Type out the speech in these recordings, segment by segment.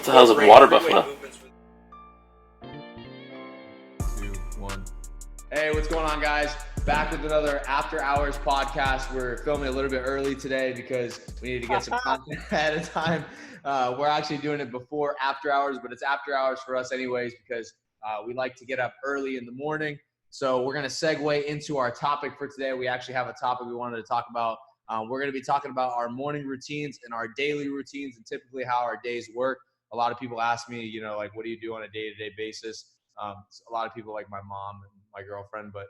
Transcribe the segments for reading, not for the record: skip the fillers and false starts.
What the hell's a water buffalo? 2, 1. Hey, what's going on, guys? Back with another After Hours podcast. We're filming a little bit early today because we needed to get some content ahead of time. We're actually doing it before After Hours, but it's After Hours for us anyways because we like to get up early in the morning. So we're going to segue into our topic for today. We actually have a topic we wanted to talk about. We're going to be talking about our morning routines and our daily routines and typically how our days work. A lot of people ask me, like, what do you do on a day-to-day basis? A lot of people like my mom and my girlfriend, but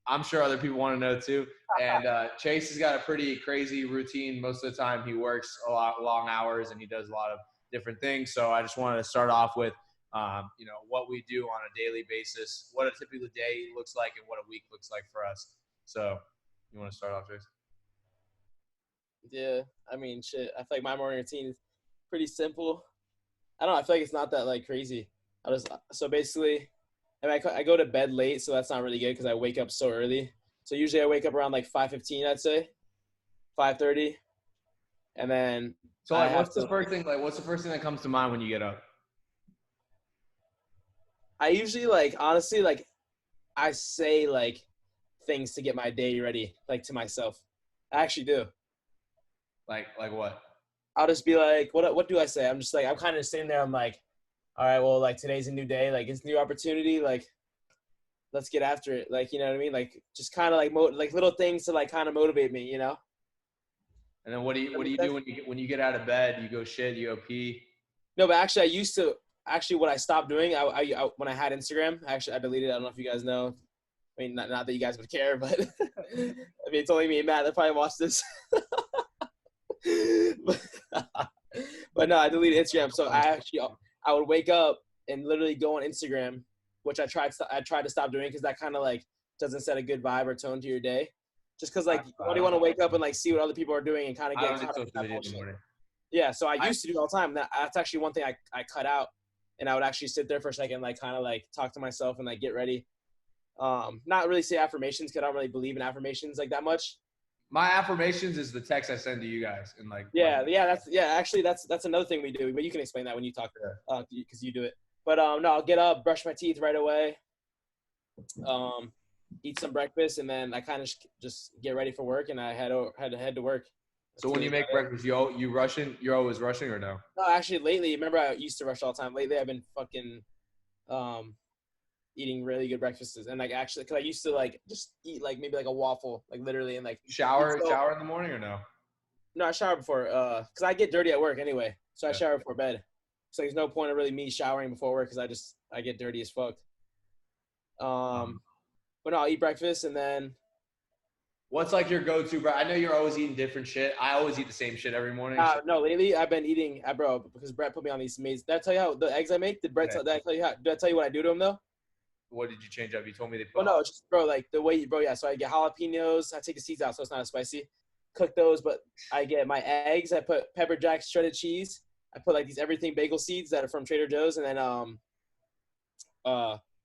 I'm sure other people want to know too. And Chase has got a pretty crazy routine. Most of the time he works a lot long hours and he does a lot of different things. So I just wanted to start off with, what we do on a daily basis, what a typical day looks like and what a week looks like for us. So you want to start off, Chase? Yeah, I mean, shit. I feel like my morning routine is pretty simple. I don't know. I feel like it's not that like crazy. So basically, I mean, I go to bed late, so that's not really good because I wake up so early. So usually I wake up around like 5:15, I'd say, 5:30, and then. So like, what's the first thing that comes to mind when you get up? I usually honestly I say like things to get my day ready, like to myself. I actually do. Like what? I'll just be like, what do I say? I'm just like, I'm kind of sitting there. I'm like, all right, well, like today's a new day. Like it's a new opportunity. Like, let's get after it. Like, you know what I mean? Like just kind of like little things to like kind of motivate me, you know? And then what do you do when you get out of bed? You go shit, you go pee? No, but actually what I stopped doing, I when I had Instagram, I deleted it. I don't know if you guys know. I mean, not that you guys would care, but I mean, it's only me and Matt that probably watched this. But no, I deleted Instagram. So I would wake up and literally go on Instagram, which I tried to stop doing because that kind of like doesn't set a good vibe or tone to your day. Just because like you only want to wake up and like see what other people are doing and kind of get caught up in that bullshit. Yeah, so I used to do it all the time. That's actually one thing I cut out, and I would actually sit there for a second, like kind of like talk to myself and like get ready. Not really say affirmations because I don't really believe in affirmations like that much. My affirmations is the text I send to you guys and like. Actually that's another thing we do, but you can explain that when you talk because you do it. But no, I'll get up, brush my teeth right away, eat some breakfast, and then I kind of just get ready for work, and I head to work. So when you make breakfast, you rushing? You're always rushing or no? No, actually, lately, remember I used to rush all the time. Lately, I've been fucking eating really good breakfasts, and like actually, because I used to like just eat like maybe like a waffle, like literally, and like shower in the morning or no? No, I shower before, because I get dirty at work anyway, so I shower before bed. So there's no point of really me showering before work because I get dirty as fuck. But no, I'll eat breakfast and then. What's like your go-to, bro? I know you're always eating different shit. I always eat the same shit every morning. No, lately I've been eating, bro, because Brett put me on these amazing. Did I tell you how the eggs I make? Did I tell you what I do to them though? What did you change up? You told me they put. Oh no, just bro, like the way, bro. Yeah, so I get jalapenos. I take the seeds out, so it's not as spicy. Cook those, but I get my eggs. I put pepper jack, shredded cheese. I put like these everything bagel seeds that are from Trader Joe's, and then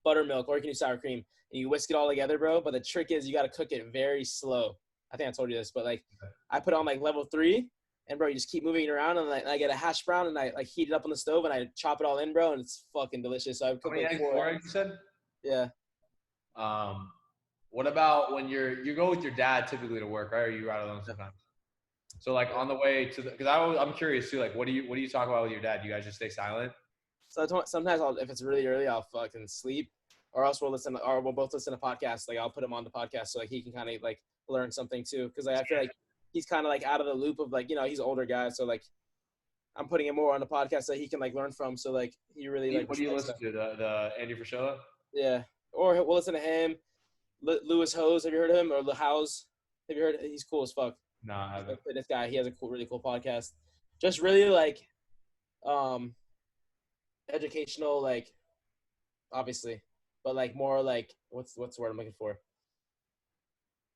buttermilk, or you can use sour cream. And you whisk it all together, bro. But the trick is you got to cook it very slow. I think I told you this, but like I put it on like level 3, and bro, you just keep moving it around, and I get a hash brown, and I like heat it up on the stove, and I chop it all in, bro, and it's fucking delicious. So I cook like 4 eggs, you said? Yeah. What about when you go with your dad typically to work, right? Or you ride alone sometimes? So like on the way to because I'm curious too. Like, what do you talk about with your dad? Do you guys just stay silent? So sometimes if it's really early, I'll fucking sleep. Or else we'll both listen to podcasts. Like I'll put him on the podcast so like he can kind of like learn something too. Because I feel like he's kind of like out of the loop of like he's an older guy, so like I'm putting him more on the podcast that he can like learn from. So like he really like. What do you listen to? The Andy Frashella? Yeah, or we'll listen to him. Lewis Hose, have you heard of him? Or Le House? Have you heard? He's cool as fuck. Nah, I haven't. This guy, he has a really cool podcast. Just really like, educational, like, obviously. But like more like what's the word I'm looking for?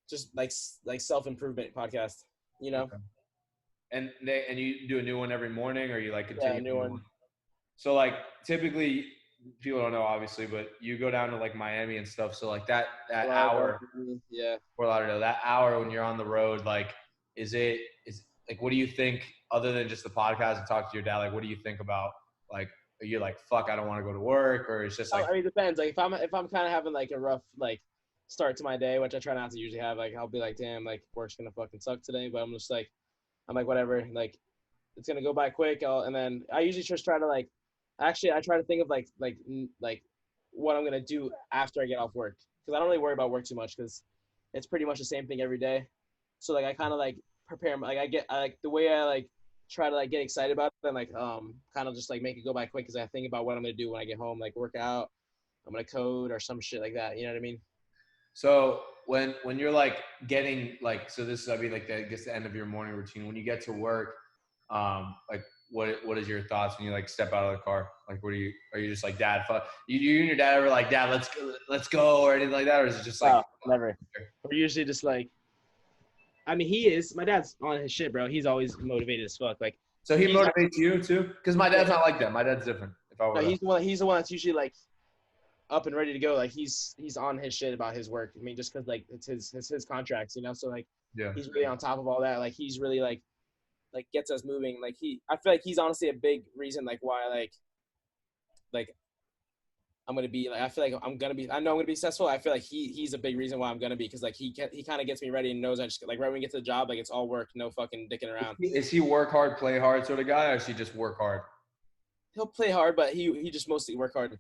Just like self-improvement podcast, you know. Okay. And you do a new one every morning, or you like continue? Yeah, a new one. So like typically, people don't know obviously, but you go down to like Miami and stuff. So like that hour, Fort Lauderdale, that hour when you're on the road, like is like what do you think other than just the podcast and talk to your dad? Like what do you think about like, are you like, fuck, I don't want to go to work, or it's just like, I mean, it depends. Like if I'm kind of having like a rough like start to my day, which I try not to usually have, like I'll be like, damn, like work's gonna fucking suck today. But I'm like, whatever. Like it's gonna go by quick. And then I usually just try to like, actually, I try to think of like what I'm gonna do after I get off work, because I don't really worry about work too much because it's pretty much the same thing every day. So like I kind of like prepare, like I like the way I like try to like get excited about it and like kind of just like make it go by quick, because I think about what I'm gonna do when I get home, like work out, I'm gonna code or some shit like that. You know what I mean? so when you're like getting like, so this is, I mean, like I guess the end of your morning routine, when you get to work, like what is your thoughts when you like step out of the car? Like, are you just like, Dad, fuck you and your dad ever like, Dad, let's go, or anything like that? Or is it just like, never. We're usually just like, I mean, he is, my dad's on his shit, bro. He's always motivated as fuck. Like, so he motivates you too? Because my dad's not like that. My dad's different. If I were no, he's the one that's usually like up and ready to go. Like he's on his shit about his work. I mean, just because like it's his contracts, you know. So like, yeah, he's really on top of all that. Like he's really like gets us moving. Like I feel like he's honestly a big reason like why like I'm gonna be like, I feel like I know I'm gonna be successful. I feel like he's a big reason why I'm gonna be, because like he kind of gets me ready and knows I just like right when we get to the job, like it's all work, no fucking dicking around. Is he work hard, play hard sort of guy, or is he just work hard? He'll play hard, but he just mostly work hard.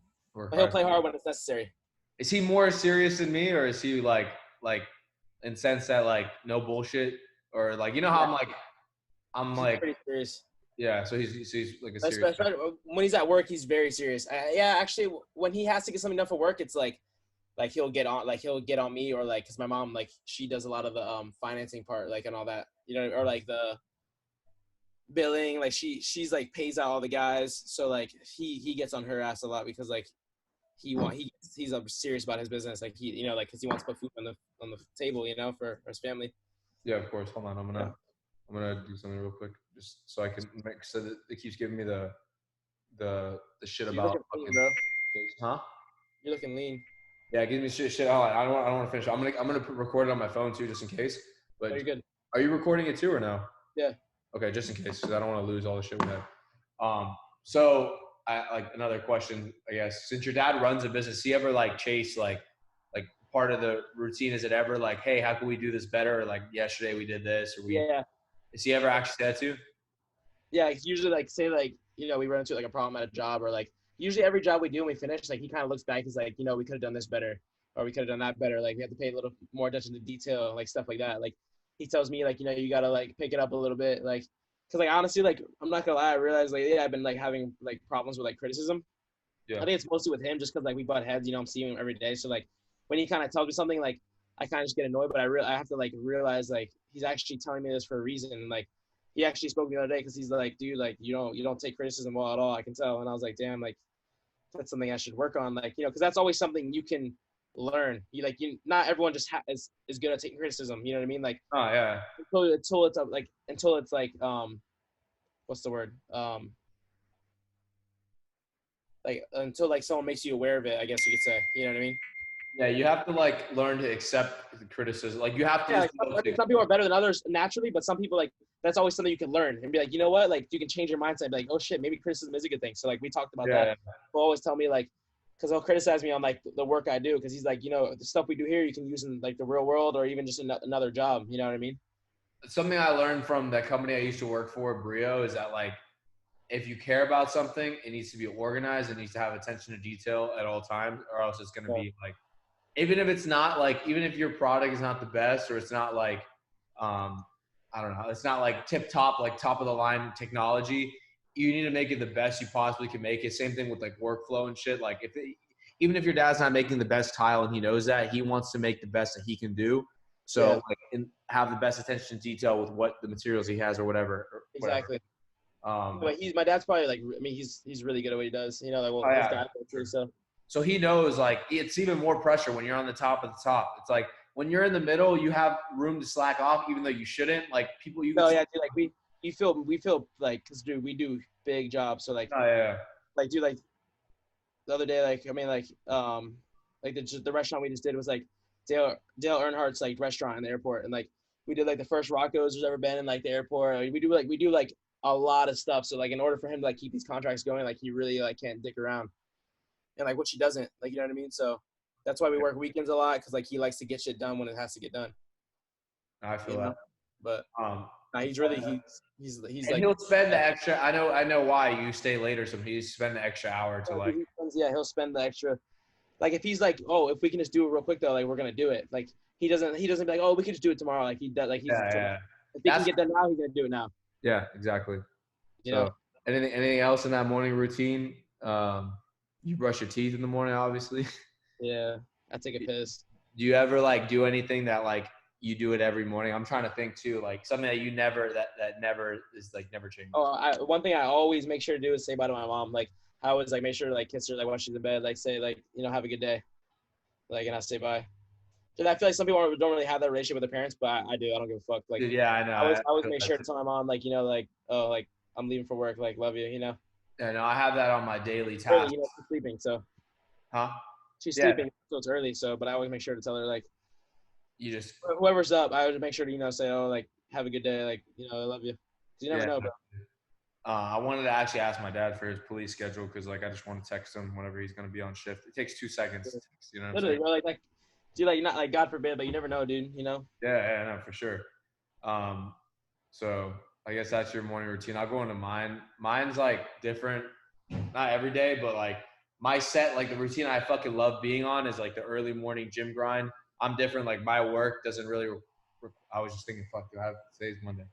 He'll play hard when it's necessary. Is he more serious than me, or is he like in sense that like no bullshit, or like, you know how I'm He's like pretty serious. Yeah, so he's like a serious guy. When he's at work, he's very serious. Yeah, actually, when he has to get something done for work, it's like he'll get on me, or like, because my mom, like, she does a lot of the financing part, like, and all that, you know, or like the billing, like she's like pays out all the guys, so like he gets on her ass a lot, because like he's serious about his business, like he, you know, like because he wants to put food on the table, you know, for his family. Yeah, of course. Hold on, I'm gonna do something real quick, just so I can make, so that it keeps giving me the shit about lean, bro. Huh? You're looking lean. Yeah, give me shit. Oh, I don't want to finish. I'm gonna record it on my phone too, just in case. But you're good. Are you recording it too or no? Yeah. Okay, just in case, because I don't want to lose all the shit we have. So I like another question, I guess. Since your dad runs a business, he ever like chase like part of the routine? Is it ever like, hey, how can we do this better? Or like, yesterday we did this, or Yeah. Is he ever actually said that too? Yeah, it's usually like, say like, you know, we run into like a problem at a job, or like usually every job we do and we finish, like he kind of looks back, he's like, you know, we could have done this better, or we could have done that better. Like we have to pay a little more attention to detail, like stuff like that. Like he tells me like, you know, you gotta like pick it up a little bit, like, because like honestly, like I'm not gonna lie, I realized like, yeah, I've been like having like problems with like criticism. Yeah. I think it's mostly with him, just because like we butt heads, you know, I'm seeing him every day, so like when he kind of tells me something, like I kind of just get annoyed, but I have to like realize like he's actually telling me this for a reason. And like he actually spoke to me the other day, because he's like, dude, like you don't take criticism well at all, I can tell. And I was like, damn, like that's something I should work on, like, you know, because that's always something you can learn. Not everyone just is good at taking criticism, you know what I mean? Like, oh yeah, until it's like what's the word, like until like someone makes you aware of it, I guess you could say, you know what I mean? yeah. You have to like learn to accept the criticism. Like you have to. Yeah, like, some people are better than others naturally, but some people, like, that's always something you can learn and be like, you know what, like you can change your mindset and be like, oh shit, maybe criticism is a good thing. So like we talked about that. Yeah. He'll always tell me like, because he'll criticize me on like the work I do, because he's like, you know, the stuff we do here you can use in like the real world, or even just another job, you know what I mean? Something I learned from that company I used to work for, Brio, is that like if you care about something, it needs to be organized. It needs to have attention to detail at all times, or else it's going to be like, even if it's not like, even if your product is not the best, or it's not like, I don't know, it's not like tip top, like top of the line technology, you need to make it the best you possibly can make it. Same thing with like workflow and shit. Like even if your dad's not making the best tile and he knows that, he wants to make the best that he can do. So like, and have the best attention to detail with what the materials he has or whatever. Exactly. But my dad's probably like, I mean, he's really good at what he does, you know, like, well, his dad too, so he knows, like, it's even more pressure when you're on the top of the top. It's like when you're in the middle, you have room to slack off, even though you shouldn't. Like people, no, yeah, dude, like we feel like, because dude, we do big jobs, so like, like dude, like the other day, like I mean, like the restaurant we just did was like Dale Earnhardt's like restaurant in the airport, and like we did like the first Rocco's there's ever been in like the airport. Like, we do like a lot of stuff. So like in order for him to like keep these contracts going, like he really like can't dick around. And like which he doesn't, like you know what I mean? So that's why we work weekends a lot, because like he likes to get shit done when it has to get done. I feel You know? that. But Um, nah, he's really he's and like he'll spend the extra. I know why you stay later. So he's spend the extra hour to like. he'll spend the extra. Like if he's like, oh, if we can just do it real quick though, like we're gonna do it. Like he doesn't be like, oh, we can just do it tomorrow. Like he does. Like he's Yeah. if he can get done now, he's gonna do it now. Yeah, exactly. You So know? anything else in that morning routine? You brush your teeth in the morning, obviously. Yeah, I take a piss. Do you ever like do anything that like you do it every morning? I'm trying to think too, like something that you never that never is like never changes. Oh, one thing I always make sure to do is say bye to my mom. Like I always like make sure to like kiss her like when she's in bed, like say like have a good day, like and I say bye. And I feel like some people don't really have that relationship with their parents, but I do. I don't give a fuck. Like Dude, yeah, I know. I always make sure to tell my mom like like oh like I'm leaving for work, like love you, Yeah, no, I have that on my daily task. Early, she's sleeping, so. Huh? She's sleeping, so it's early. So, but I always make sure to tell her like, you just whoever's up, I always make sure to say, oh, like have a good day, like I love you. You never know, bro. I wanted to actually ask my dad for his police schedule because like I just want to text him whenever he's gonna be on shift. It takes 2 seconds to text, you know what I'm saying? Bro, like dude, like not like God forbid, but you never know, dude. Yeah, no, for sure. So I guess that's your morning routine. I'll go into mine. Mine's like different, not every day, but like my set, like the routine I fucking love being on is like the early morning gym grind. I'm different. Like my work doesn't really. I was just thinking, fuck, do I have today's Monday?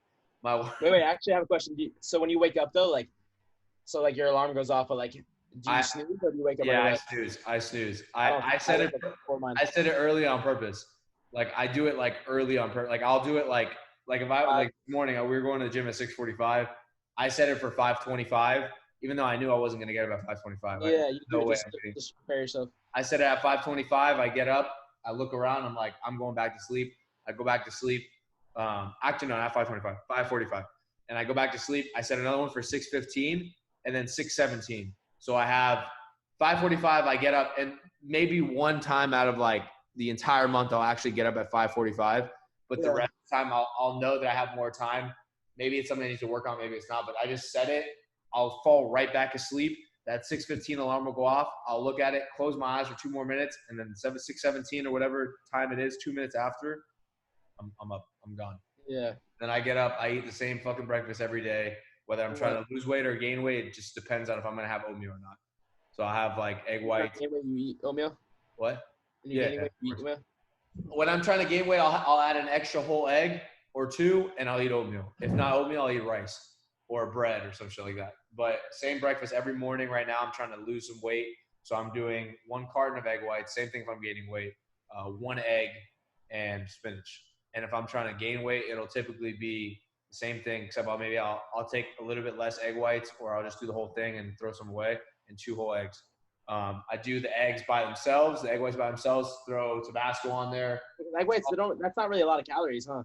My work. Wait, I actually have a question. So when you wake up though, like, so like your alarm goes off, but like, do you snooze or do you wake up? Yeah, I snooze. I said it. I said it early on purpose. Like I do it like early on purpose. Like I'll do it like if I like this morning we were going to the gym at 6:45. I set it for 5:25, even though I knew I wasn't gonna get up at 5:25. Yeah, you no way. Just prepare yourself. I set it at 5:25. I get up. I look around. I'm like, I'm going back to sleep. I go back to sleep. Actually, no, not 5:25. 5:45. And I go back to sleep. I set another one for 6:15 and then 6:17. So I have 5:45. I get up, and maybe one time out of like the entire month, I'll actually get up at 5:45. But the rest of the time, I'll know that I have more time. Maybe it's something I need to work on. Maybe it's not. But I just set it. I'll fall right back asleep. That 6:15 alarm will go off. I'll look at it, close my eyes for 2 more minutes, and then 6:17 or whatever time it is, 2 minutes after, I'm up. I'm gone. Yeah. Then I get up. I eat the same fucking breakfast every day. Whether I'm trying to lose weight or gain weight, it just depends on if I'm gonna have oatmeal or not. So I have like egg whites. You eat oatmeal? What? You eat oatmeal? When I'm trying to gain weight, I'll add an extra whole egg or two, and I'll eat oatmeal. If not oatmeal, I'll eat rice or bread or some shit like that. But same breakfast every morning. Right now, I'm trying to lose some weight, so I'm doing 1 carton of egg whites. Same thing if I'm gaining weight. 1 egg and spinach. And if I'm trying to gain weight, it'll typically be the same thing, except I'll take a little bit less egg whites, or I'll just do the whole thing and throw some away, and 2 whole eggs. I do the eggs by themselves, the egg whites by themselves, throw Tabasco on there. Egg whites, that's not really a lot of calories, huh?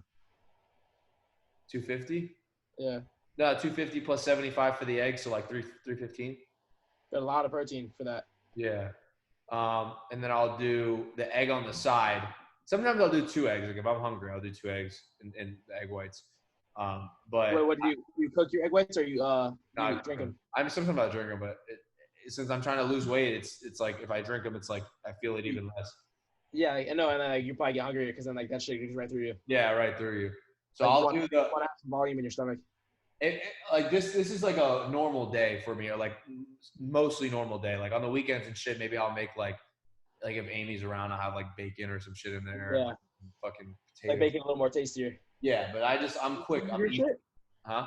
250? Yeah. No, 250 plus 75 for the eggs, so like 315. Got a lot of protein for that. Yeah. And then I'll do the egg on the side. Sometimes I'll do 2 eggs. Like if I'm hungry, I'll do 2 eggs and the egg whites. But wait, what do you cook your egg whites, or you drink them? Sometimes I drink them, but since I'm trying to lose weight, it's like if I drink them, it's like I feel it even less. Yeah, I know, and then you probably get hungrier because then like that shit goes right through you. Yeah, right through you. So like I'll do the volume in your stomach. Like this is like a normal day for me, or like mostly normal day. Like on the weekends and shit, maybe I'll make like if Amy's around, I'll have like bacon or some shit in there. Yeah. Like fucking potatoes. Like bacon a little more tastier. Yeah, but I'm quick. Huh?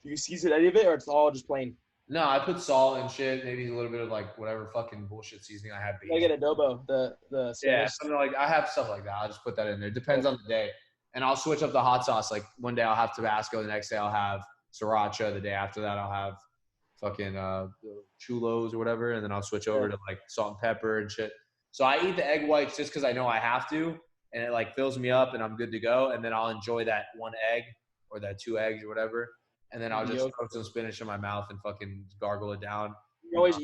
Do you season any of it, or it's all just plain? No, I put salt and shit, maybe a little bit of like whatever fucking bullshit seasoning I have. I get adobo, the yeah, something like I have stuff like that. I'll just put that in there. Depends on the day, and I'll switch up the hot sauce. Like one day I'll have Tabasco, the next day I'll have sriracha, the day after that I'll have fucking chulos or whatever, and then I'll switch over to like salt and pepper and shit. So I eat the egg whites just because I know I have to, and it like fills me up and I'm good to go, and then I'll enjoy that 1 egg or that 2 eggs or whatever. And then I'll just throw some spinach in my mouth and fucking gargle it down. You always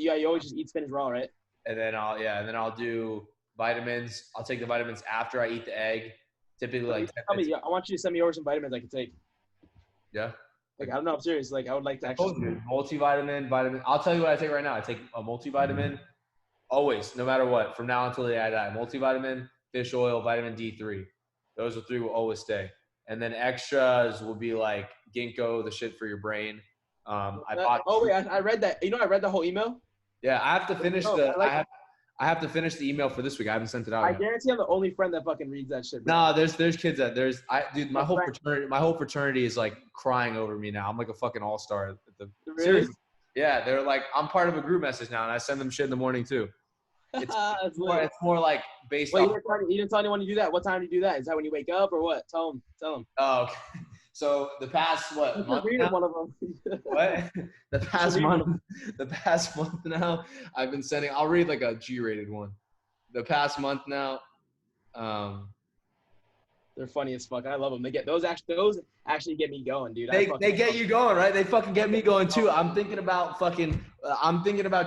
just eat spinach raw, right? And then I'll do vitamins. I'll take the vitamins after I eat the egg. Typically like 10 minutes. I want you to send me over some vitamins I can take. Yeah. Like, I don't know. I'm serious. Like, I would like to actually. Multivitamin, vitamin. I'll tell you what I take right now. I take a multivitamin always, no matter what, from now until the day I die. Multivitamin, fish oil, vitamin D3. Those are three will always stay. And then extras will be like ginkgo, the shit for your brain. I bought. Oh wait, I read that. You know, I read the whole email. Yeah, I have to finish No, the. I have to finish the email for this week. I haven't sent it out I yet. guarantee I'm the only friend that fucking reads that shit. Bro. No, there's kids that dude, my whole fraternity is like crying over me now. I'm like a fucking all-star at the Really? seriously. Yeah, they're like, I'm part of a group message now, and I send them shit in the morning too. It's more like based Wait, off. you didn't tell anyone to do that. What time do you do that? Is that when you wake up or what? Tell them. Oh, okay. So the past month now? One of them. What? The past month now, I've been sending. I'll read like a G-rated one. The past month now, they're funny as fuck. I love them. Those actually get me going, dude. They get you going, right? They fucking get me going too. I'm thinking about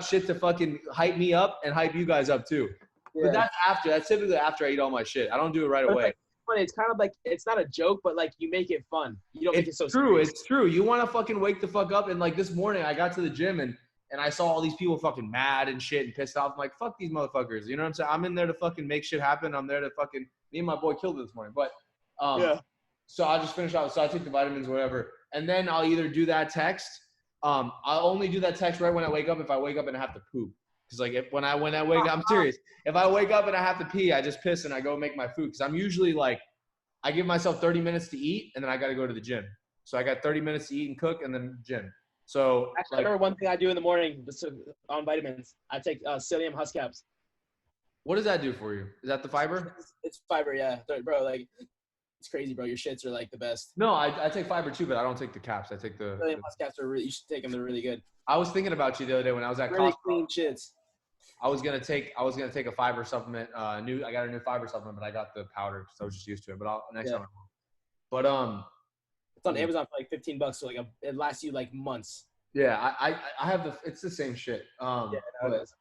shit to fucking hype me up and hype you guys up too. Yeah. But that's typically after I eat all my shit. I don't do it right away. It's kind of like, it's not a joke, but like you make it fun. You don't make it so true. serious. It's true. You want to fucking wake the fuck up. And like this morning I got to the gym and I saw all these people fucking mad and shit and pissed off. I'm like, fuck these motherfuckers. You know what I'm saying? I'm in there to fucking make shit happen. I'm there to fucking, me and my boy killed it this morning. But yeah. So I'll just finish out. So I take the vitamins, whatever. And then I'll either do that text. I'll only do that text right when I wake up if I wake up and I have to poop. Because like when I wake up, I'm serious. If I wake up and I have to pee, I just piss and I go make my food. Because I'm usually like, I give myself 30 minutes to eat and then I got to go to the gym. So I got 30 minutes to eat and cook and then gym. So actually, I remember one thing I do in the morning on vitamins. I take psyllium husk caps. What does that do for you? Is that the fiber? It's fiber, yeah, bro. Like, it's crazy, bro. Your shits are like the best. No, I take fiber too, but I don't take the caps. I take the psyllium husk caps are really. You should take them. They're really good. I was thinking about you the other day when I was at really Costco. Clean shits. I was gonna take a fiber supplement. I got a new fiber supplement, but I got the powder because I was just used to it. But next time. But it's on Amazon for like $15, so like it lasts you like months. Yeah, I have it's the same shit. Yeah, it is.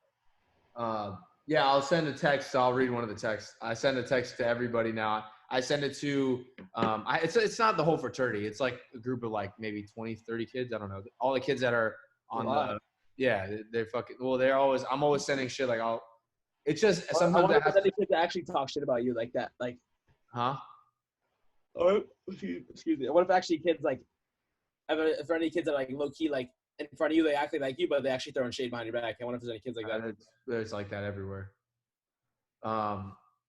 Yeah, I'll send a text. I'll read one of the texts. I send a text to everybody now. I send it to it's not the whole fraternity. It's like a group of like maybe 20, 30 kids. I don't know. All the kids that are on they're fucking I'm always sending shit like it's just sometimes I wonder if kids that actually talk shit about you like that. Like, huh? Or excuse me. What if actually kids like if there are any kids that are like low key like in front of you, they act like you, but they actually throwing shade behind your back. I wonder if there's any kids like that. There's like that everywhere. Let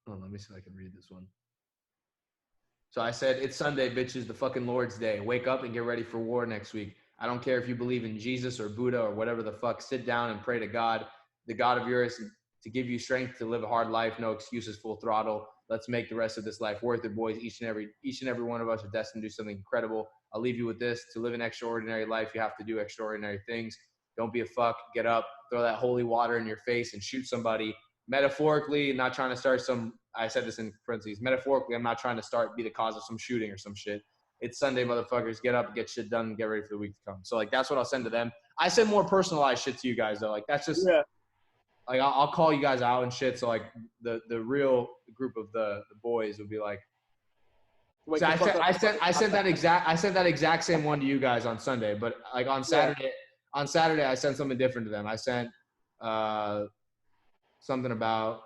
me see if I can read this one. So I said, it's Sunday, bitches, the fucking Lord's Day. Wake up and get ready for war next week. I don't care if you believe in Jesus or Buddha or whatever the fuck. Sit down and pray to God, the God of yours, to give you strength to live a hard life. No excuses, full throttle. Let's make the rest of this life worth it, boys. Each and every one of us are destined to do something incredible. I'll leave you with this. To live an extraordinary life, you have to do extraordinary things. Don't be a fuck. Get up, throw that holy water in your face and shoot somebody. Metaphorically, not trying to start I said this in parentheses. Metaphorically, I'm not trying to be the cause of some shooting or some shit. It's Sunday, motherfuckers. Get up and get shit done and get ready for the week to come. So, like, that's what I'll send to them. I send more personalized shit to you guys, though. Like, that's just like, I'll call you guys out and shit. So, like, the real group of the boys would be like, so I sent that exact same one to you guys on Sunday, but like on Saturday, I sent something different to them. I sent something about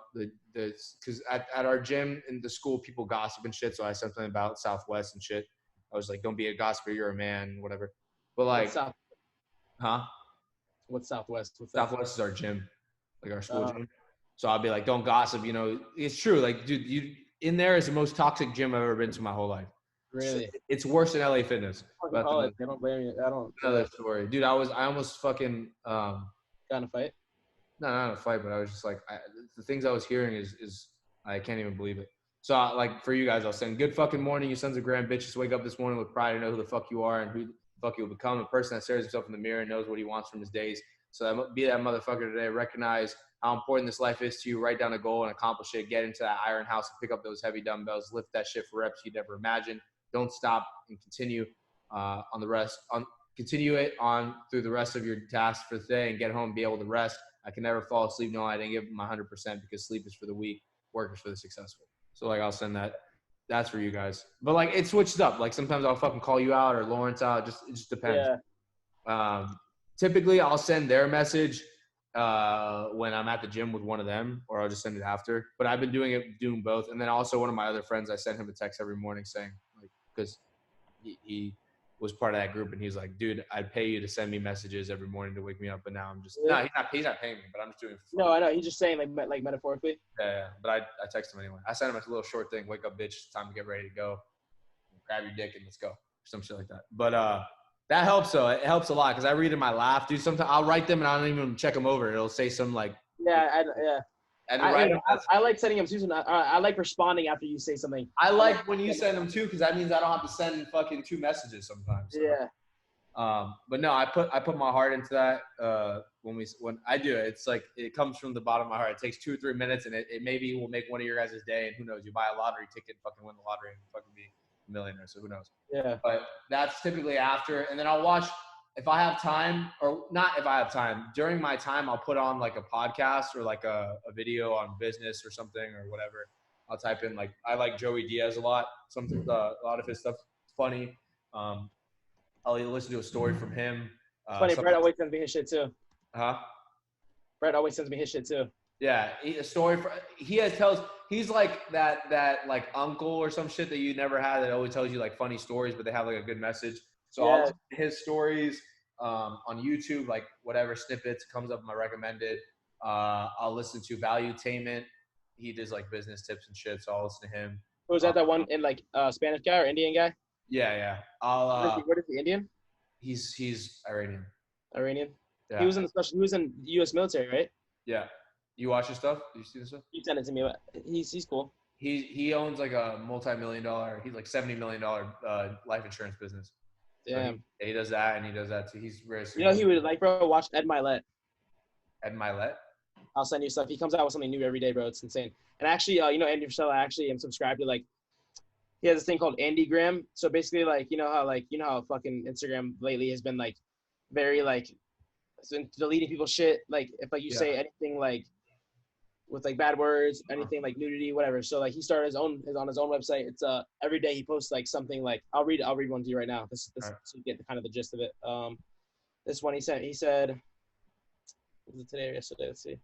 because at our gym in the school, people gossip and shit. So I sent something about Southwest and shit. I was like, don't be a gossiper. You're a man, whatever. But like, What's Southwest? Southwest is our gym, like our school gym. So I'll be like, don't gossip. You know, it's true. Like, dude, in there is the most toxic gym I've ever been to my whole life. Really? It's worse than LA Fitness. I don't blame you. I don't. Another story, dude. I almost fucking got in a fight. No, not in a fight, but I was just like, the things I was hearing is I can't even believe it. So like for you guys, I'll send good fucking morning, you sons of grand bitches. Wake up this morning with pride and know who the fuck you are and who the fuck you'll become. A person that stares himself in the mirror and knows what he wants from his days. So be that motherfucker today. Recognize how important this life is to you. Write down a goal and accomplish it. Get into that iron house and pick up those heavy dumbbells. Lift that shit for reps you'd never imagined. Don't stop and continue continue it on through the rest of your tasks for the day and get home and be able to rest. I can never fall asleep. No, I didn't give my 100% because sleep is for the weak, work is for the successful. So like I'll send that. that's for you guys. But like it switches up. Like sometimes I'll fucking call you out or Lawerence out. It just depends. Yeah. Typically I'll send their message when I'm at the gym with one of them, or I'll just send it after. But I've been doing both. And then also one of my other friends, I send him a text every morning saying, like, because he was part of that group, and he's like, dude, I'd pay you to send me messages every morning to wake me up, but now I'm just he's not paying me, but I'm just doing it for fun. No, I know. He's just saying like metaphorically. Yeah, but I text him anyway. I sent him a little short thing, wake up, bitch, time to get ready to go. Grab your dick and let's go. Or some shit like that. But that helps though. It helps a lot because I read in my laugh, dude. Sometimes I'll write them and I don't even check them over. It'll say some like I like sending them too. I like responding after you say something. I like when you send them too, because that means I don't have to send fucking 2 messages sometimes. So. Yeah. But no, I put my heart into that. When I do it, it's like it comes from the bottom of my heart. It takes 2 or 3 minutes, and it maybe will make one of your guys' day. And who knows? You buy a lottery ticket, fucking win the lottery, and fucking be a millionaire. So who knows? Yeah. But that's typically after, and then I'll watch. If I have time, or not if I have time, during my time, I'll put on like a podcast or like a video on business or something or whatever. I'll type in, like, I like Joey Diaz a lot. A lot of his stuff is funny. I'll listen to a story from him. Funny, Brett always sends me his shit too. Huh? Brett always sends me his shit too. Yeah, he's like that like uncle or some shit that you never had that always tells you like funny stories, but they have like a good message. So I'll listen to his stories on YouTube, like whatever snippets comes up in my recommended. I'll listen to Wbtm. He does like business tips and shit, so I'll listen to him. Was that one in like Spanish guy or Indian guy? Yeah. What is he, Indian? He's Iranian. Iranian. Yeah. He was in U.S. military, right? Yeah. You watch his stuff? Do you see this stuff? You sent it to me. He's cool. He owns like a multi-million-dollar, he's like $70 million life insurance business. Damn. So he does that, and he does that too. He's very serious. You know, he would like, bro, watch Ed Milet. Ed Milet? I'll send you stuff. He comes out with something new every day, bro. It's insane. And actually, Andy Frisella, I actually am subscribed to, like, he has this thing called Andygram. So basically, like, you know how fucking Instagram lately has been like very like deleting people's shit. Like if like you say anything like with like bad words, anything like nudity, whatever. So like he started his on his own website. It's every day he posts like something like I'll read one to you right now. This so you get kind of the gist of it. This one he said was it today or yesterday? Let's see.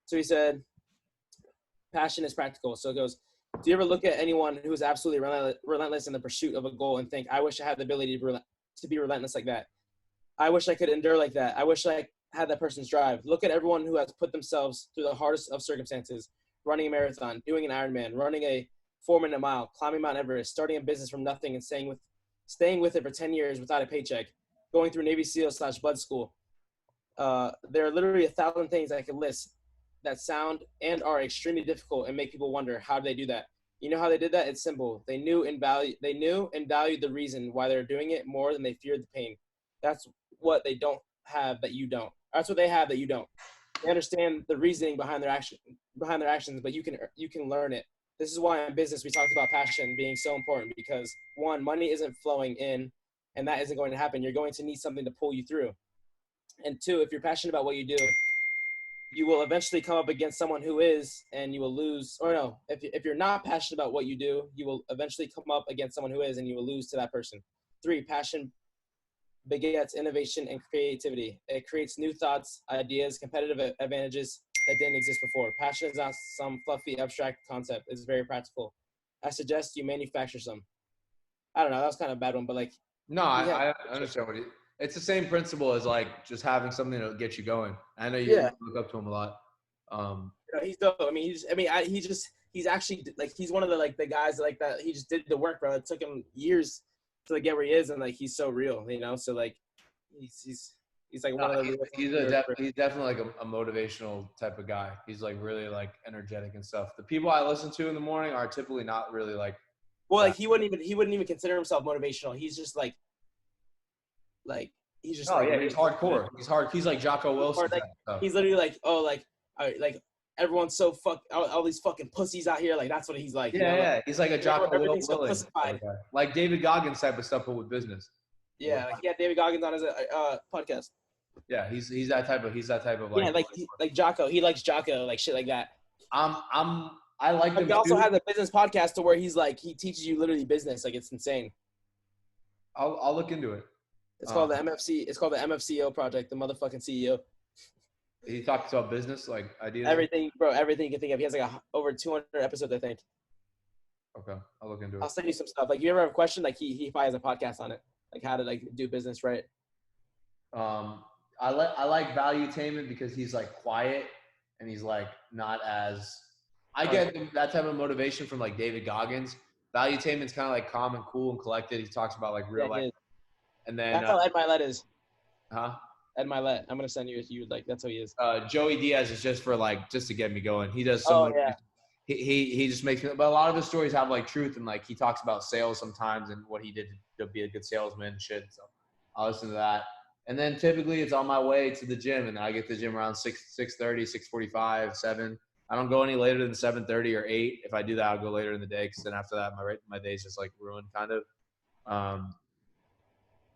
So he said, passion is practical. So it goes, do you ever look at anyone who is absolutely relentless in the pursuit of a goal and think, I wish I had the ability to be relentless like that. I wish I could endure like that. I wish I had that person's drive. Look at everyone who has put themselves through the hardest of circumstances, running a marathon, doing an Ironman, running a 4-minute mile, climbing Mount Everest, starting a business from nothing and staying with it for 10 years without a paycheck, going through Navy SEAL/Blood School. There are literally 1,000 things I could list that sound and are extremely difficult and make people wonder, how do they do that? You know how they did that? It's simple. They knew and valued the reason why they're doing it more than they feared the pain. That's what they don't have that you don't. That's what they have that you don't. They understand the reasoning behind their actions, but you can learn it. This is why in business we talked about passion being so important, because 1, money isn't flowing in, and that isn't going to happen. You're going to need something to pull you through. And 2, if you're passionate about what you do, you will eventually come up against someone who is, and you will lose. Or no, if you're not passionate about what you do, you will eventually come up against someone who is, and you will lose to that person. 3, passion begets innovation and creativity. It creates new thoughts, ideas, competitive advantages that didn't exist before. Passion is not some fluffy, abstract concept. It's very practical. I suggest you manufacture some. I don't know. That was kind of a bad one, but like. No, I understand what it's the same principle as like just having something to get you going. I know you look up to him a lot. He's dope. I mean, he's actually like, he's one of the guys like that. He just did the work, bro. It took him years to like, get where he is, and like he's so real, you know. So like, he's like one of the. He's definitely like a motivational type of guy. He's like really like energetic and stuff. The people I listen to in the morning are typically not really like. Well, like he wouldn't even consider himself motivational. He's just like he's just. Oh yeah, he's hardcore. He's hard. He's like Jocko Wilson. Like, he's literally like, oh, like everyone's so all these fucking pussies out here. Like that's what he's like. Yeah, you know? yeah. He's like a Jocko Wilson. So like David Goggins type of stuff, but with business. Yeah, like he had David Goggins on his podcast. Yeah, he's that type of like. Yeah, like Jocko. He likes Jocko, like shit like that. I'm I like them He also too. has a business podcast to where he's like, he teaches you literally business. Like, it's insane. I'll look into it. It's called the MFC. It's called the MFCEO project, the motherfucking CEO. He talks about business, like ideas. Everything, bro. Everything you can think of. He has like over 200 episodes, I think. Okay, I'll look into it. I'll send you some stuff. Like, if you ever have a question, like he probably has a podcast on it, like how to like do business right. I like Wbtm because he's like quiet and he's like not as. I get that type of motivation from like David Goggins. Wbtm's kind of like calm and cool and collected. He talks about like real life. And then that's how Ed Milet is. Huh? Ed Milet. I'm gonna send you like that's how he is. Joey Diaz is just for like just to get me going. He does some. Oh yeah. He just makes me. But a lot of his stories have like truth and like he talks about sales sometimes and what he did to be a good salesman and shit. So I'll listen to that. And then typically it's on my way to the gym and I get to the gym around 6:30, 6:45, 7. I don't go any later than 7:30 or 8. If I do that, I'll go later in the day because then after that my day's just like ruined kind of.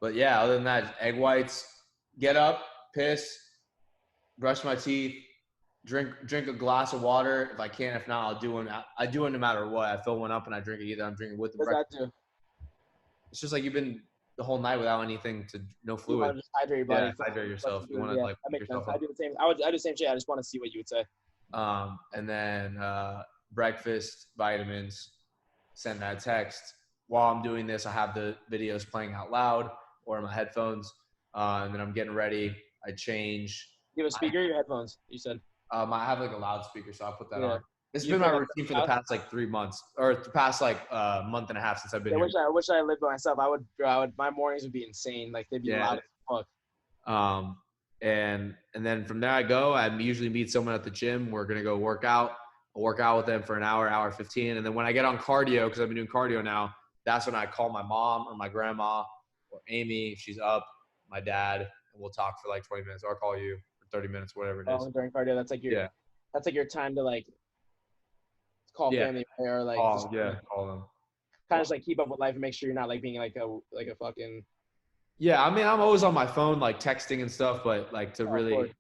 But yeah, other than that, egg whites, get up, piss, brush my teeth, drink a glass of water. If I can, if not, I'll do one. I do it no matter what. I fill one up and I drink it. Either I'm drinking with the breakfast. What does that do? It's just like you've been the whole night without anything no fluid. You just hydrate your body. Yeah, hydrate yourself. You want to like that makes yourself sense. up. I do the same. I do the same shit. I just want to see what you would say. And then breakfast, vitamins, send that text. While I'm doing this, I have the videos playing out loud or in my headphones. And then I'm getting ready. I change. You have a speaker or your headphones? You said. I have like a loudspeaker, so I'll put that on. It's been my routine for the past like 3 months or the past like month and a half since I've been here. I wish I lived by myself. I would. My mornings would be insane. Like they'd be loud as fuck. And then from there I go. I usually meet someone at the gym. We're gonna go work out. I'll work out with them for an hour 15. And then when I get on cardio, because I've been doing cardio now, that's when I call my mom or my grandma or Amy if she's up, my dad, and we'll talk for like 20 minutes. Or I'll call you for 30 minutes, whatever it is. During cardio, that's like your time to like call family or like call them. Kind of just like keep up with life and make sure you're not like being like a fucking. Yeah, I mean, I'm always on my phone, like texting and stuff, but like to really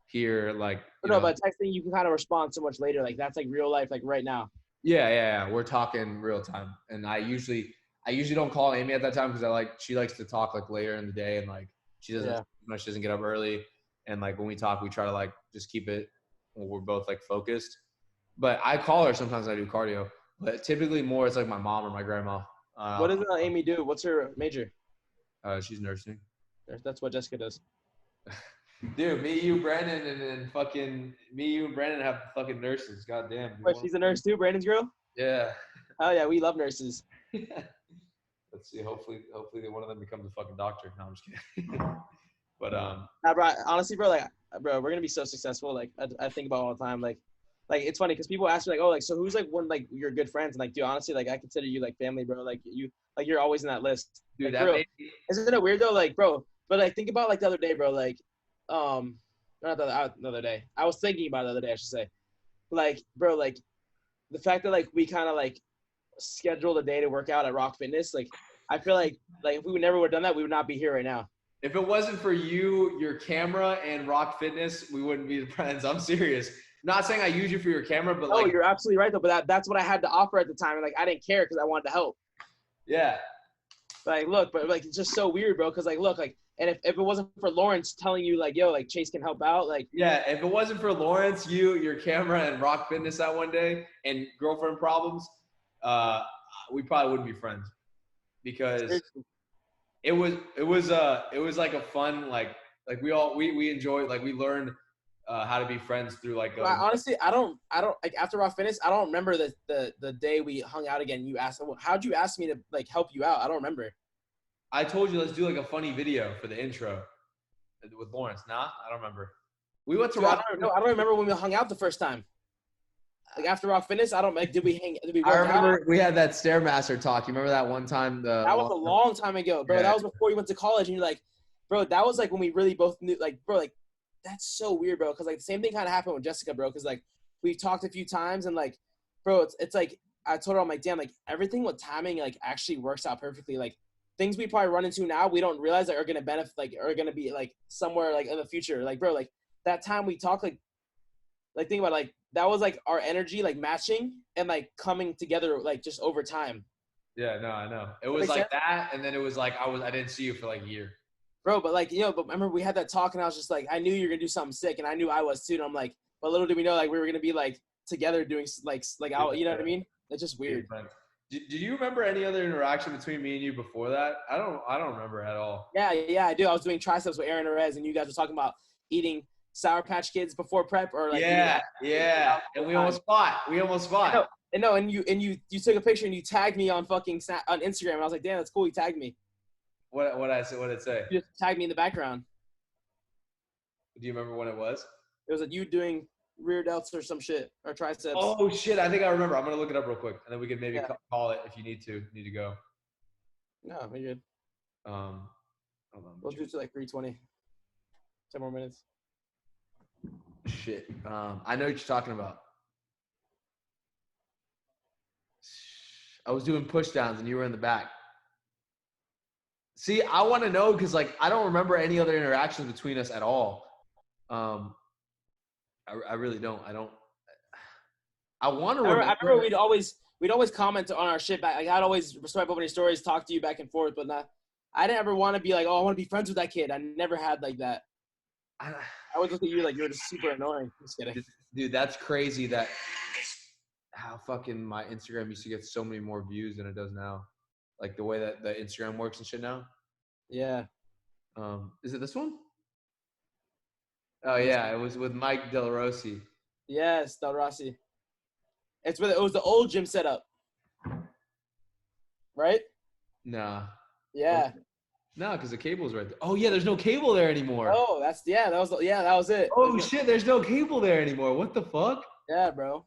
hear like. But texting you can kind of respond so much later. Like that's like real life, like right now. Yeah. We're talking real time, and I usually don't call Amy at that time because she likes to talk like later in the day, and like she doesn't get up early, and like when we talk, we try to like just keep it when we're both like focused. But I call her sometimes when I do cardio, but typically more it's like my mom or my grandma. What does Amy do? What's her major? She's nursing. That's what Jessica does. Dude, me, you, Brandon, and Brandon have fucking nurses. Goddamn. Wait, she's a nurse too, Brandon's girl? Yeah. Oh yeah, we love nurses. Let's see. Hopefully one of them becomes a fucking doctor. No, I'm just kidding. But bro, honestly, bro, we're gonna be so successful. Like I think about it all the time. Like it's funny because people ask me like, oh, like so who's like one like your good friends? And like, dude, honestly, like I consider you like family, bro. Like you're always in that list. Dude, like, isn't it weird though? Like, bro, but like think about like the other day, bro. Like, not the other day. I was thinking about it the other day, I should say. Like, bro, like the fact that like we kind of like scheduled a day to work out at Rock Fitness, like I feel like if we never would have done that, we would not be here right now. If it wasn't for you, your camera, and Rock Fitness, we wouldn't be friends. I'm serious. I'm not saying I use you for your camera, but like, you're absolutely right though. But that's what I had to offer at the time, and like I didn't care because I wanted to help. Yeah. Like, look, but like it's just so weird, bro. Because like, look, like, and if it wasn't for Lawerence telling you like, yo, like Chase can help out, like. Yeah, if it wasn't for Lawerence, your camera, and Rock Fitness that one day, and girlfriend problems, we probably wouldn't be friends, because it was like a fun like we enjoyed, like we learned how to be friends through like. Honestly, I don't like after Rock Fitness, I don't remember the day we hung out again. You asked, how'd you ask me to like help you out? I don't remember. I told you let's do like a funny video for the intro with Lawerence. Nah, I don't remember. We went to Rock. I don't remember when we hung out the first time. Like after Rock Fitness, I don't like. Did we work I remember out? We had that Stairmaster talk. You remember that one time? That was a long time ago, bro. Yeah. That was before you went to college, and you're like, bro, that was like when we really both knew, like, bro, like that's so weird, bro. Because like the same thing kind of happened with Jessica, bro. Because like we've talked a few times, and like, bro, it's like I told her, I'm like, damn, like everything with timing like actually works out perfectly. Like things we probably run into now, we don't realize that are gonna benefit, like are gonna be like somewhere like in the future. Like, bro, like that time we talked, like think about it, like that was like our energy, like matching and like coming together, like just over time. Yeah, no, I know. It was like that, and then it was like I didn't see you for like a year. Bro, but like, but remember we had that talk and I was just like, I knew you were gonna do something sick and I knew I was too. And I'm like, but little did we know, like we were gonna be like together doing like out, you know what I mean? It's just weird. Did you remember any other interaction between me and you before that? I don't remember at all. Yeah, I do. I was doing triceps with Aaron Perez and you guys were talking about eating Sour Patch Kids before prep or like. Yeah. And we almost fought. And you took a picture and you tagged me on fucking on Instagram and I was like, damn, that's cool. You tagged me. What did it say? You just tagged me in the background. Do you remember when it was? It was like you doing rear delts or some shit or triceps. Oh shit! I think I remember. I'm gonna look it up real quick, and then we can maybe call it if you need to go. No, we're good. Hold on. We'll do to like 3:20. 10 more minutes. Shit. I know what you're talking about. I was doing push downs and you were in the back. See, I want to know because like I don't remember any other interactions between us at all. I really don't. I want to remember. I remember we'd always comment on our shit back. Like I'd always swipe over any stories, talk to you back and forth, but I didn't ever want to be like, oh, I want to be friends with that kid. I never had like that. I always look at you like you're just super annoying. Just kidding. Dude, that's crazy that how fucking my Instagram used to get so many more views than it does now. Like the way that the Instagram works and shit now. Yeah. Is it this one? Oh yeah, it was with Mike Del Rossi. Yes, Del Rossi. It was the old gym setup. Right? Nah. Yeah. No, because the cable's right there. Oh yeah, there's no cable there anymore. Oh, that was it. Oh shit, there's no cable there anymore. What the fuck? Yeah, bro.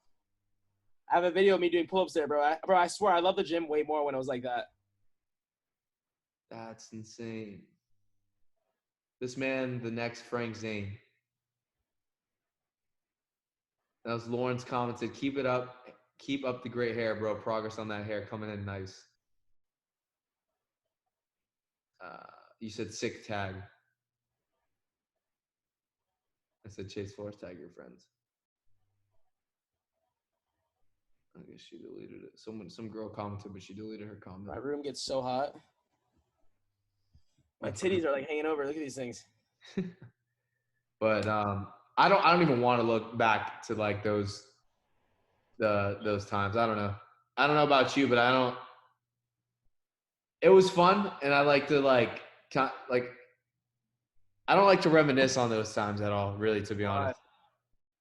I have a video of me doing pull-ups there, bro. I swear I love the gym way more when it was like that. That's insane. This man, the next Frank Zane. That was Lawerence commented, keep it up. Keep up the great hair, bro. Progress on that hair coming in nice. You said sick tag. I said Chase Flores tag your friends. I guess she deleted it. Some girl commented, but she deleted her comment. My room gets so hot. My titties are like hanging over. Look at these things. But I don't even want to look back to like those times. I don't know about you, but I don't. It was fun, and I like to like I don't like to reminisce on those times at all, really, to be honest.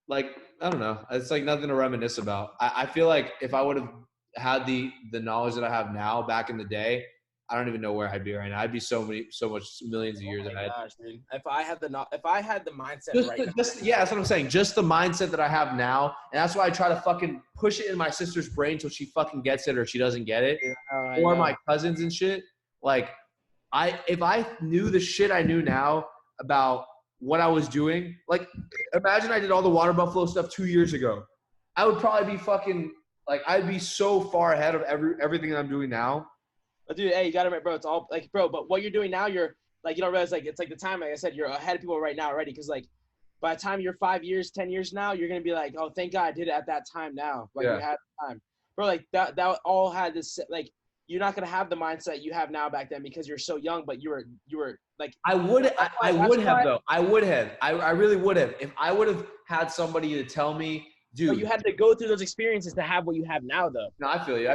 Like, I don't know. It's like nothing to reminisce about. I feel like if I would have had the knowledge that I have now back in the day, I don't even know where I'd be right now. I'd be so much millions of years ahead. Gosh, dude. If I had the mindset now. Yeah, that's what I'm saying. Just the mindset that I have now, and that's why I try to fucking push it in my sister's brain till she fucking gets it or she doesn't get it, or my cousins and shit. Like, if I knew the shit I knew now about what I was doing, like, imagine I did all the Water Buffalo stuff 2 years ago. I would probably be fucking like I'd be so far ahead of everything that I'm doing now. But dude, hey, you got to admit, bro, it's all like, bro, but what you're doing now, you're like, you don't realize, like, it's like the time, like I said, you're ahead of people right now already. Cause like by the time you're 5 years, 10 years now, you're going to be like, oh, thank God I did it at that time now. Like you had time, bro, like that all had this, like, you're not going to have the mindset you have now back then because you're so young, but you were like, I would have. I really would have. If I would have had somebody to tell me, dude, but you had to go through those experiences to have what you have now though. No, I feel you.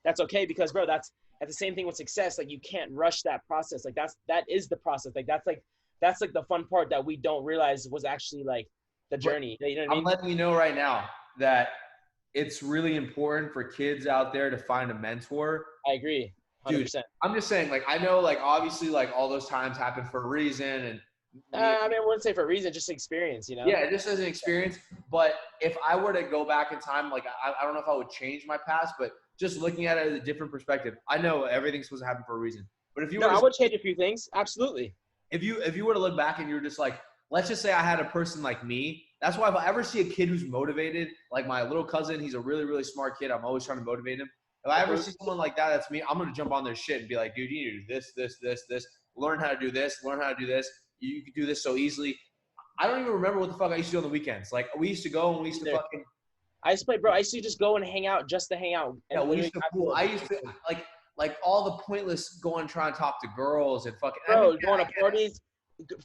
That's okay because, bro, that's the same thing with success. Like, you can't rush that process. Like, that is the process. Like, that's the fun part that we don't realize was actually like the journey. You know what I mean? I'm letting you know right now that it's really important for kids out there to find a mentor. I agree. 100%. Dude, I'm just saying, like, I know, like, obviously, like, all those times happen for a reason. And I mean, I wouldn't say for a reason, just experience, you know? Yeah, just as an experience. But if I were to go back in time, like, I don't know if I would change my past, but just looking at it as a different perspective. I know everything's supposed to happen for a reason. But if you I would change a few things. Absolutely. If you were to look back and you're just like, let's just say I had a person like me. That's why if I ever see a kid who's motivated, like my little cousin, he's a really, really smart kid. I'm always trying to motivate him. If I ever see someone like that, that's me. I'm going to jump on their shit and be like, dude, you need to do this. Learn how to do this. Learn how to do this. You can do this so easily. I don't even remember what the fuck I used to do on the weekends. Like we used to go and we used to fucking. I used to play, bro. I used to just go and hang out just to hang out. And Yeah, we used to pool. I used to like all the pointless going trying to talk to girls and fucking. Bro, going to parties,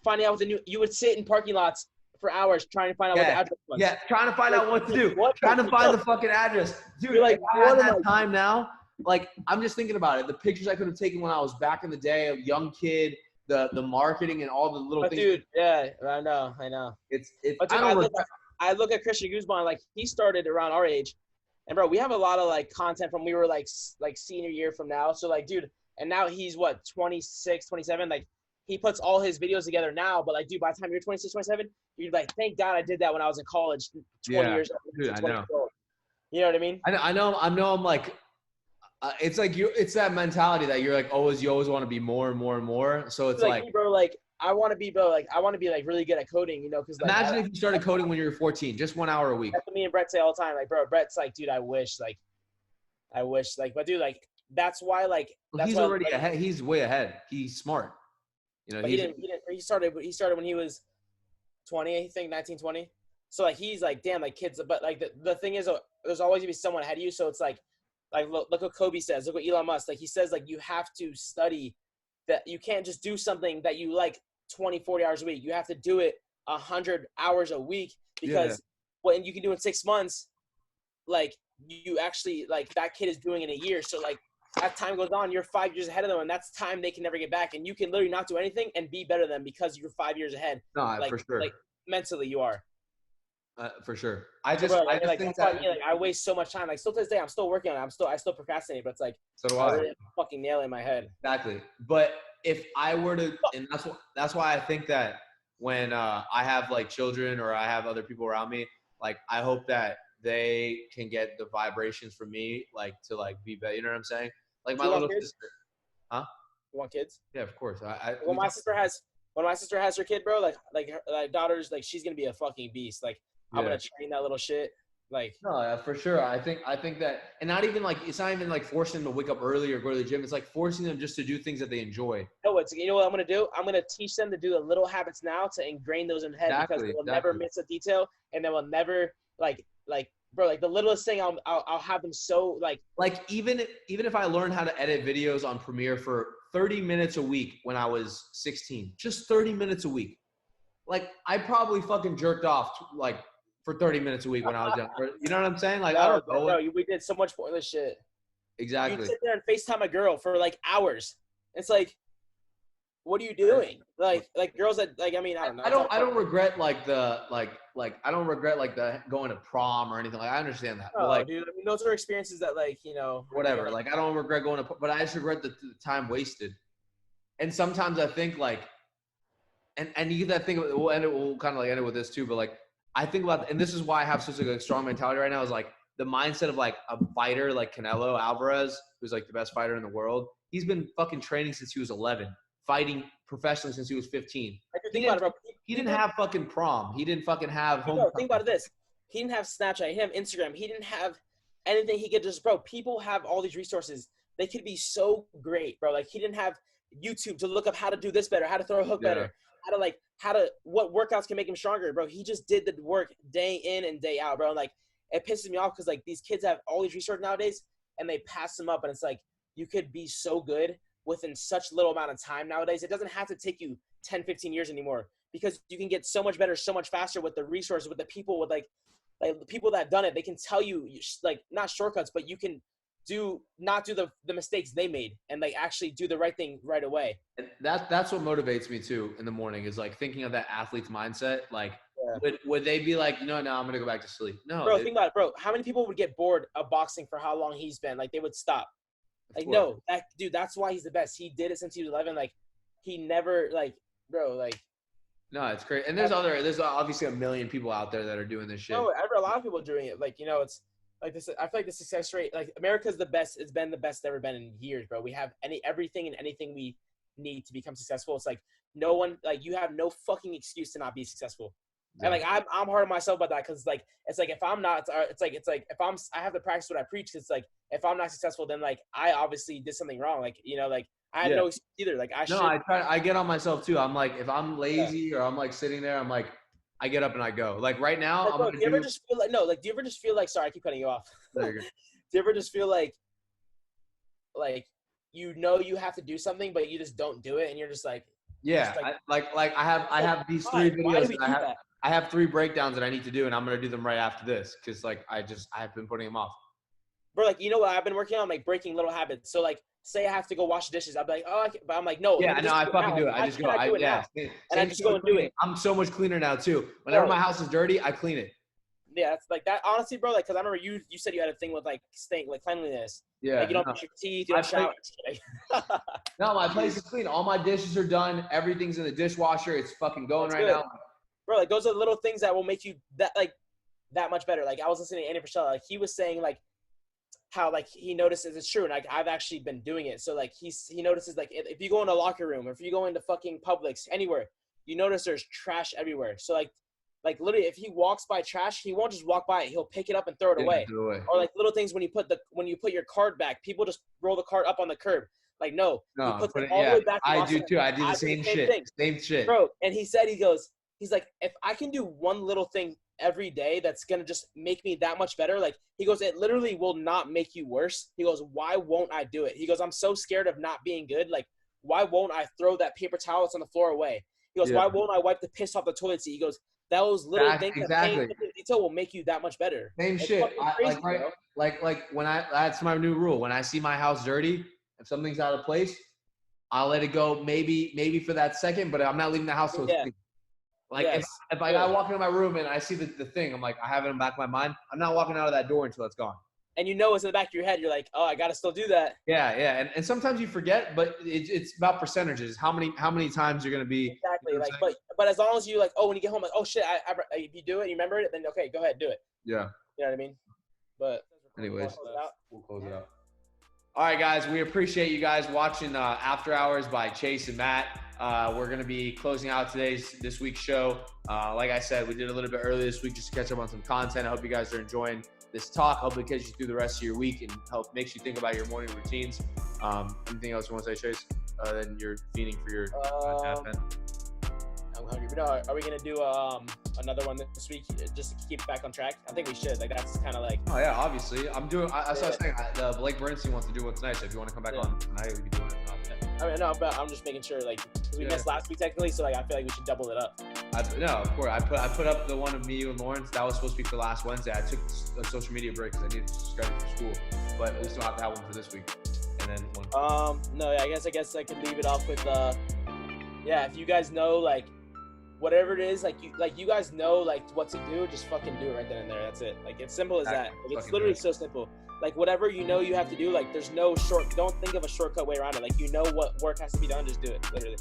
finding out what the new. You would sit in parking lots for hours trying to find out what the address was. Yeah, trying to find out what to do. Trying to find the fucking address. Dude, like, if I had that time now, like I'm just thinking about it. The pictures I could have taken when I was back in the day, a young kid, the marketing and all the little things. Dude, yeah, I know. It's but dude, I look at Christian Guzman, like he started around our age. And bro, we have a lot of like content from we were like senior year from now. So like, dude, and now he's what, 26, 27? Like he puts all his videos together now, but like, dude, by the time you're 26, 27, you're like, thank God I did that when I was in college 20 years old. Dude, I know. You know what I mean? I know I'm like, it's like it's that mentality that you're like, you always want to be more and more and more. So it's like bro, like I want to be like really good at coding, you know, because like, imagine if you started coding when you were 14, just 1 hour a week. That's what me and Brett say all the time. Like, bro, Brett's like, dude, I wish, but dude, like, that's why, like, he's already ahead. He's way ahead. He's smart. You know, he started when he was 20, I think 19, 20. So like, he's like, damn, like kids, but like the thing is, there's always gonna be someone ahead of you. So it's like look what Kobe says, look what Elon Musk, like he says, like you have to study, that you can't just do something that you like 20, 40 hours a week. You have to do it 100 hours a week, because what you can do in 6 months, like you actually, like that kid is doing in a year. So like as time goes on, you're 5 years ahead of them, and that's time they can never get back. And you can literally not do anything and be better than them because you're 5 years ahead. No, like, for sure. Like mentally you are. For sure. I think that I waste so much time. Like still to this day, I'm still working on it. I still procrastinate, but it's like, so do I. Really fucking nail it in my head. Exactly. But if I were to, and that's why I think that when I have like children or I have other people around me, like I hope that they can get the vibrations from me, like to like be better. You know what I'm saying? Like my little sister. Huh? You want kids? Yeah, of course. When my sister has her kid, bro, like her daughter's like, she's gonna be a fucking beast. Like I'm gonna train that little shit. Like no, for sure. I think that, and not even like, it's not even like forcing them to wake up early or go to the gym. It's like forcing them just to do things that they enjoy. No, you know what I'm gonna do? I'm gonna teach them to do the little habits now to ingrain those in their head, because they will never miss a detail, and they will never like bro, like the littlest thing I'll have them so like even if I learned how to edit videos on Premiere for 30 minutes a week when I was 16, just 30 minutes a week, like I probably fucking jerked off like for 30 minutes a week when I was young. You know what I'm saying? Like, I don't know. No, we did so much pointless shit. Exactly. You sit there and FaceTime a girl for like hours. It's like, what are you doing? Like girls that like, I mean, I don't know. I don't regret like the I don't regret like the going to prom or anything. Like I understand that. No, but like, dude, I mean, those are experiences that like, you know, whatever. Like I don't regret going to, but I just regret the time wasted. And sometimes I think like, and you get that thing. We'll kind of like end it with this too. But like, I think about, and this is why I have such a strong mentality right now, is like the mindset of like a fighter like Canelo Alvarez, who's like the best fighter in the world. He's been fucking training since he was 11, fighting professionally since he was 15. He didn't have fucking prom. He didn't fucking have home. Bro, think about this. He didn't have Snapchat. He didn't have Instagram. He didn't have anything. He could just, bro, people have all these resources. They could be so great, bro. Like he didn't have YouTube to look up how to do this better, how to throw a hook better, what workouts can make him stronger, bro. He just did the work day in and day out, bro. Like it pisses me off because like these kids have all these resources nowadays and they pass them up, and it's like you could be so good within such little amount of time nowadays. It doesn't have to take you 10, 15 years anymore, because you can get so much better, so much faster with the resources, with the people, with like the people that have done it. They can tell you like not shortcuts, but you can not do the mistakes they made and like actually do the right thing right away. And that's what motivates me too in the morning, is like thinking of that athlete's mindset. Like would they be like, no, I'm gonna go back to sleep? No, bro. Think about it, bro. How many people would get bored of boxing for how long he's been? Like they would stop. Like no, that dude. That's why he's the best. He did it since he was 11. Like he never like, bro. Like no, it's great. And there's obviously a million people out there that are doing this shit. No, a lot of people are doing it. Like you know, it's. Like this, I feel like the success rate, like America's the best. It's been the best ever been in years, bro. We have everything and anything we need to become successful. It's like no one, like you have no fucking excuse to not be successful. Yeah. And like I'm hard on myself about that, because like it's like if I'm not, it's like if I have to practice what I preach. Cause it's like if I'm not successful, then like I obviously did something wrong. Like you know, like I have no excuse either. Like I get on myself too. I'm like if I'm lazy or I'm like sitting there, I'm like I get up and I go. Like right now, Like, bro, do you ever just feel like do you ever just feel like, sorry, I keep cutting you off. There you go. Do you ever just feel like you know you have to do something, but you just don't do it, and you're just like, yeah, I have these 3 videos. I have 3 breakdowns that I need to do, and I'm gonna do them right after this because like I have been putting them off. Bro, like, you know what I've been working on, like breaking little habits. So like, say I have to go wash the dishes, I'll be like, oh, but I'm like, no. Yeah, no, I fucking do it. I just go. And I just go and do it. I'm so much cleaner now too. Whenever my house is dirty, I clean it. Yeah, it's like that. Honestly, bro, like, cause I remember you said you had a thing with like cleanliness. Yeah. Like you don't brush your teeth, you don't shower. No, my place is clean. All my dishes are done. Everything's in the dishwasher. It's fucking going right now. Bro, like those are the little things that will make you that much better. Like I was listening to Andy Frischella, like he was saying like how like he notices it's true, and like I've actually been doing it. So like he notices like if you go in a locker room or if you go into fucking Publix anywhere, you notice there's trash everywhere. So like literally, if he walks by trash, he won't just walk by it. He'll pick it up and throw it away. Or like little things when you put your card back, people just roll the card up on the curb. Like no, he puts it all the way back. I do too. I do the same shit. Same shit, bro. And he said he's like, if I can do one little thing every day that's gonna just make me that much better, like he goes, it literally will not make you worse. He goes, why won't I do it? He goes, I'm so scared of not being good. Like, why won't I throw that paper towel that's on the floor away? He goes, why won't I wipe the piss off the toilet seat? He goes, those little things that detail will make you that much better. Same shit. Crazy, like when that's my new rule. When I see my house dirty, if something's out of place, I'll let it go. Maybe for that second, but I'm not leaving the house till it's clean. Like if I walk into my room and I see the thing, I'm like, I have it in the back of my mind. I'm not walking out of that door until it's gone. And you know it's in the back of your head. You're like, oh, I gotta still do that. Yeah. And sometimes you forget, but it's about percentages. How many times you're gonna be exactly. Like, but as long as you like, oh, when you get home, like, oh shit, if you do it, you remember it, then okay, go ahead, do it. Yeah. You know what I mean? But anyways, we'll close it out. All right, guys, we appreciate you guys watching After Hours by Chase and Matt. We're going to be closing out this week's show. Like I said, we did a little bit early this week just to catch up on some content. I hope you guys are enjoying this talk. Hopefully it gets you through the rest of your week and makes you think about your morning routines. Anything else you want to say, Chase? Then you're feeding for your half-end. I'm hungry. But are we going to do another one this week just to keep it back on track? I think we should. Like, that's kind of like... Oh, yeah, obviously. I was saying, Blake Bernstein wants to do What's Nice. If you want to come back on tonight, we can do it. I mean, no, but I'm just making sure, like, because we missed last week technically, so like I feel like we should double it up. No, of course. I put up the one of me, you, and Lawerence. That was supposed to be for last Wednesday. I took a social media break because I needed to study for school, but we still have to have one for this week. And then one. No, I guess I could leave it off with if you guys know like whatever it is, like you guys know like what to do, just fucking do it right then and there. That's it. Like it's simple as that. Like, it's literally so simple. Like whatever you know you have to do, like there's no don't think of a shortcut way around it. Like you know what work has to be done, just do it. Literally.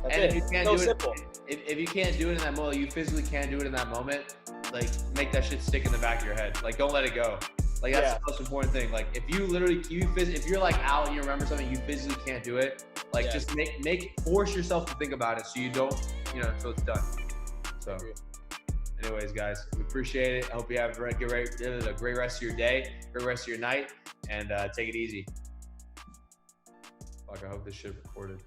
That's and it. If you can't so do simple. If you can't do it in that moment, you physically can't do it in that moment, like make that shit stick in the back of your head. Like don't let it go. Like that's the most important thing. Like if you literally if you're like out and you remember something, you physically can't do it. Like just force yourself to think about it so you don't, until it's done. So anyways, guys, we appreciate it. I hope you have a great rest of your day, great rest of your night, and take it easy. Fuck, I hope this shit recorded.